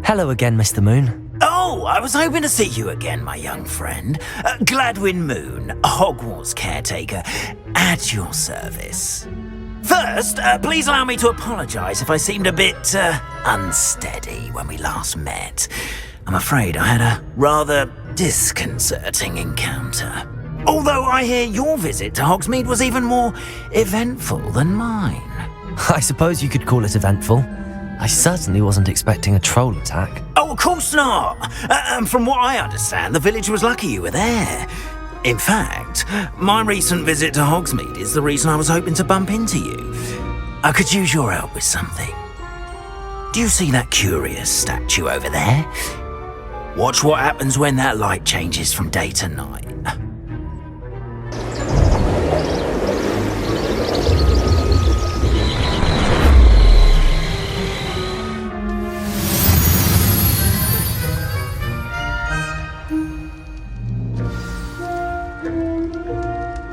Hello again, Mr. Moon. Oh, I was hoping to see you again, my young friend. Gladwin Moon, Hogwarts Caretaker, at your service. First, please allow me to apologise if I seemed a bit unsteady when we last met. I'm afraid I had a rather disconcerting encounter. Although I hear your visit to Hogsmeade was even more eventful than mine. I suppose you could call it eventful. I certainly wasn't expecting a troll attack. Oh, of course not. And from what I understand, the village was lucky you were there. In fact, my recent visit to Hogsmeade is the reason I was hoping to bump into you. I could use your help with something. Do you see that curious statue over there? Watch what happens when that light changes from day to night.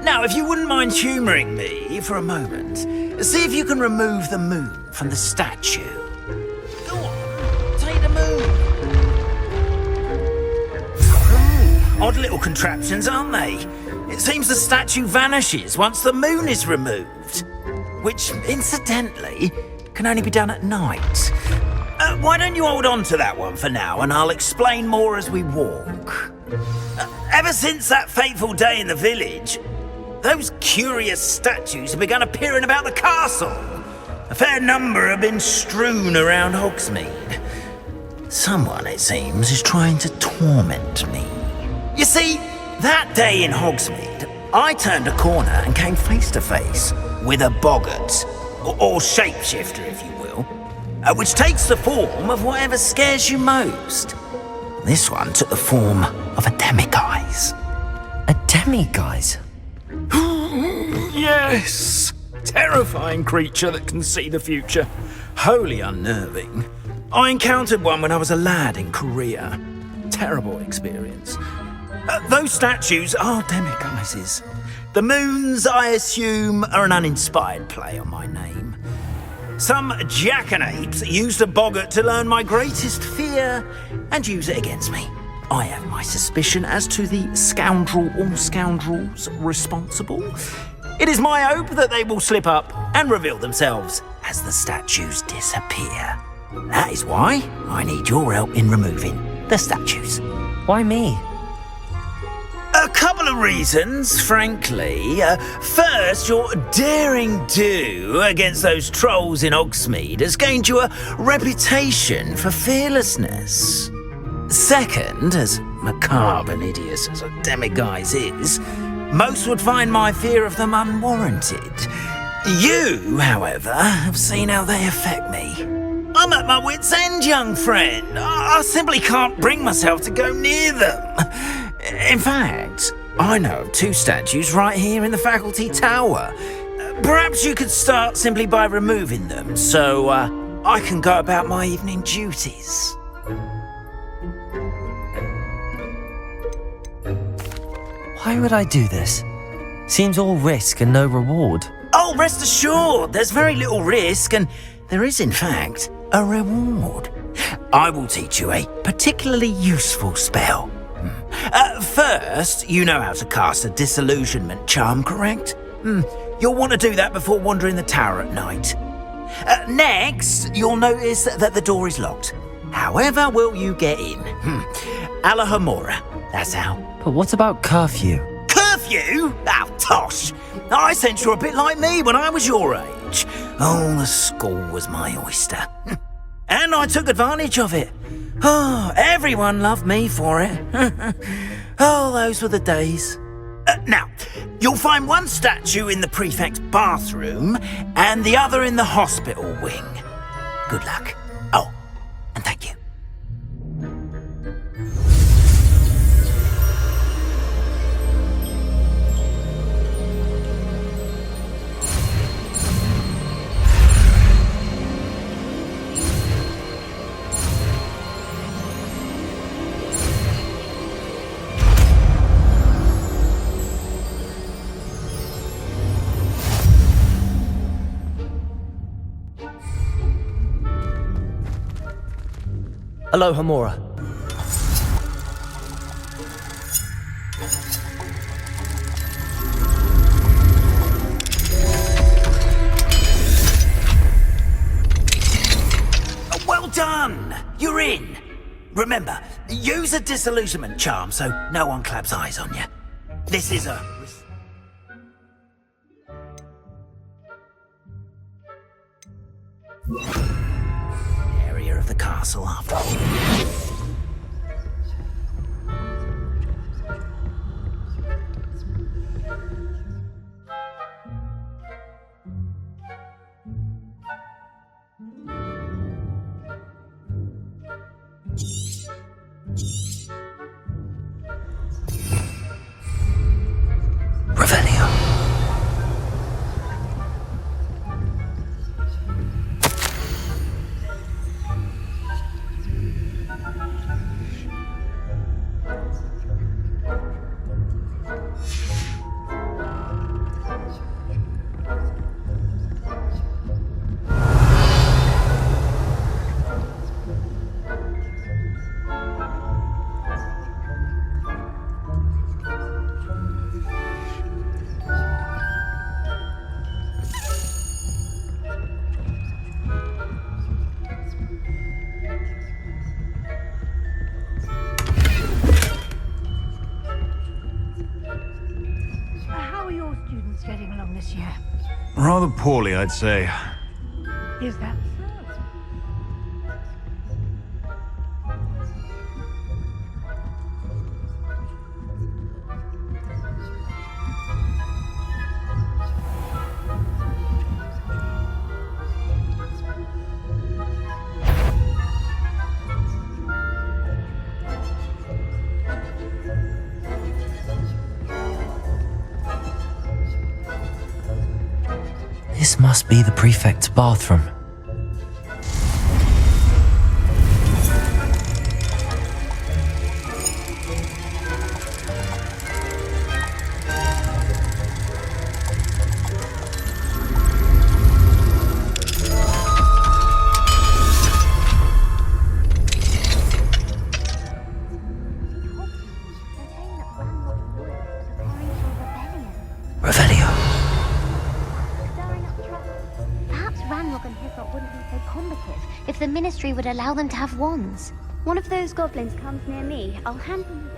Now, if you wouldn't mind humouring me for a moment, see if you can remove the moon from the statue. Go on, take the moon. Odd little contraptions, aren't they? It seems the statue vanishes once the moon is removed, which, incidentally, can only be done at night. Why don't you hold on to that one for now, and I'll explain more as we walk. Ever since that fateful day in the village, those curious statues have begun appearing about the castle. A fair number have been strewn around Hogsmeade. Someone, it seems, is trying to torment me. You see, that day in Hogsmeade, I turned a corner and came face to face with a boggart, or shapeshifter, if you will, which takes the form of whatever scares you most. This one took the form of a demiguise. A demiguise? Yes! Terrifying creature that can see the future. Wholly unnerving. I encountered one when I was a lad in Korea. Terrible experience. Those statues are demiguises. The moons, I assume, are an uninspired play on my name. Some jackanapes used a boggart to learn my greatest fear and use it against me. I have my suspicion as to the scoundrel or scoundrels responsible. It is my hope that they will slip up and reveal themselves as the statues disappear. That is why I need your help in removing the statues. Why me? A couple of reasons, frankly. First, your daring do against those trolls in Hogsmeade has gained you a reputation for fearlessness. Second, as macabre and hideous as a demiguise is, most would find my fear of them unwarranted. You, however, have seen how they affect me. I'm at my wit's end, young friend. I simply can't bring myself to go near them. In fact, I know of two statues right here in the faculty tower. Perhaps you could start simply by removing them so I can go about my evening duties. Why would I do this? Seems all risk and no reward. Oh, rest assured, there's very little risk and there is, in fact, a reward. I will teach you a particularly useful spell. First, you know how to cast a disillusionment charm, correct? You'll want to do that before wandering the tower at night. Next, you'll notice that the door is locked. However will you get in? Alahomora, that's how. But what about curfew? Curfew? Oh, tosh. I sense you're a bit like me when I was your age. Oh, the school was my oyster. And I took advantage of it. Oh, everyone loved me for it. Oh, those were the days. Now, you'll find one statue in the prefect's bathroom and the other in the hospital wing. Good luck. Oh, and thank you. Aloha Mora. Well done! You're in! Remember, use a disillusionment charm so no one claps eyes on you. This is a... area of the castle after all. Getting along this year? Rather poorly, I'd say. Is that so? This must be the prefect's bathroom. If the Ministry would allow them to have wands. One of those goblins comes near me, I'll hand them...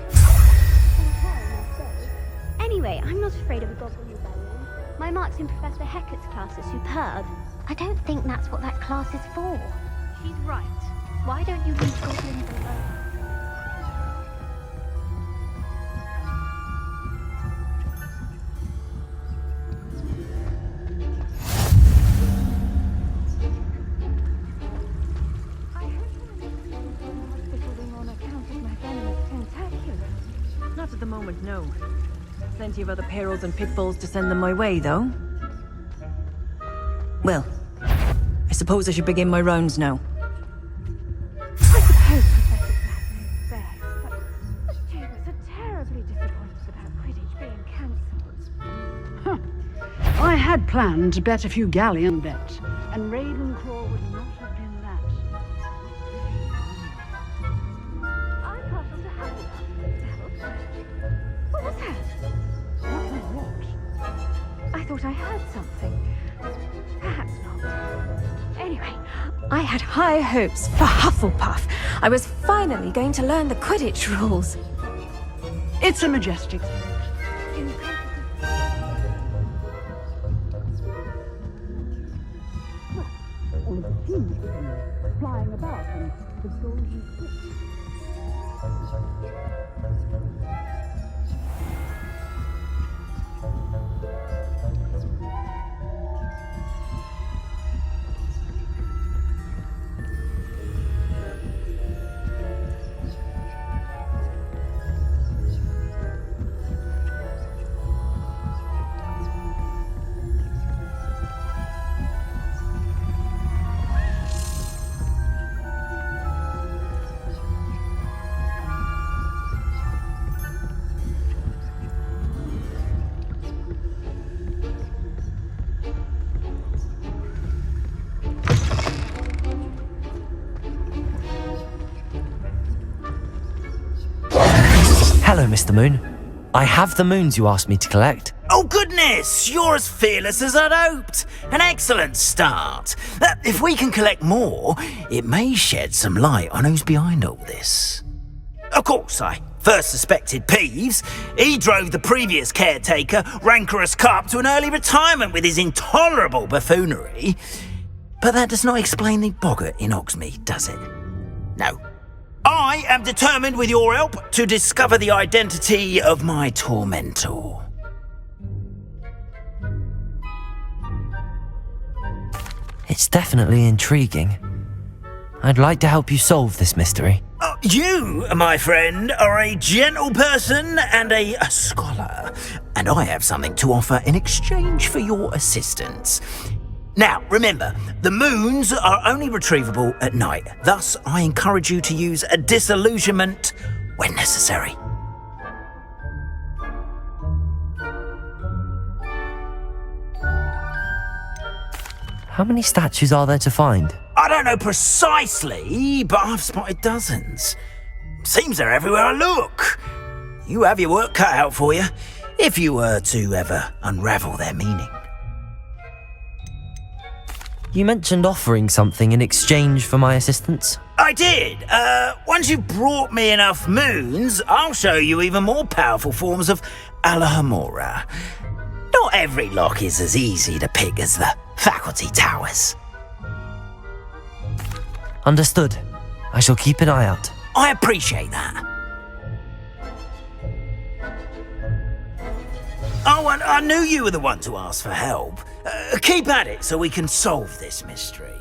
Anyway, I'm not afraid of a goblin rebellion. My marks in Professor Hecat's class are superb. I don't think that's what that class is for. She's right. Why don't you leave goblins alone? Not at the moment, no. Plenty of other perils and pitfalls to send them my way, though. Well, I suppose I should begin my rounds now. I suppose Professor Blackman is best, but the students are terribly disappointed about Quidditch being cancelled. I had planned to bet a few galleon bets, and Ravenclaw would not have been that. I'm partial to Hufflepuff. What was that? What was what? I thought I heard something. Perhaps not. Anyway, I had high hopes for Hufflepuff. I was finally going to learn the Quidditch rules. It's a majestic thought. All of the teams flying about and the golden ship. Hello, Mr. Moon. I have the moons you asked me to collect. Oh goodness, you're as fearless as I'd hoped. An excellent start. If we can collect more, it may shed some light on who's behind all this. Of course, I first suspected Peeves. He drove the previous caretaker, rancorous Carp, to an early retirement with his intolerable buffoonery. But that does not explain the boggart in Hogsmeade, does it? No. I am determined, with your help, to discover the identity of my tormentor. It's definitely intriguing. I'd like to help you solve this mystery. You, my friend, are a gentle person and a scholar, and I have something to offer in exchange for your assistance. Now, remember, the moons are only retrievable at night. Thus, I encourage you to use a disillusionment when necessary. How many statues are there to find? I don't know precisely, but I've spotted dozens. Seems they're everywhere I look. You have your work cut out for you, if you were to ever unravel their meaning. You mentioned offering something in exchange for my assistance. I did. Once you've brought me enough moons, I'll show you even more powerful forms of Alohomora. Not every lock is as easy to pick as the faculty towers. Understood. I shall keep an eye out. I appreciate that. Oh, and I knew you were the one to ask for help. Keep at it so we can solve this mystery.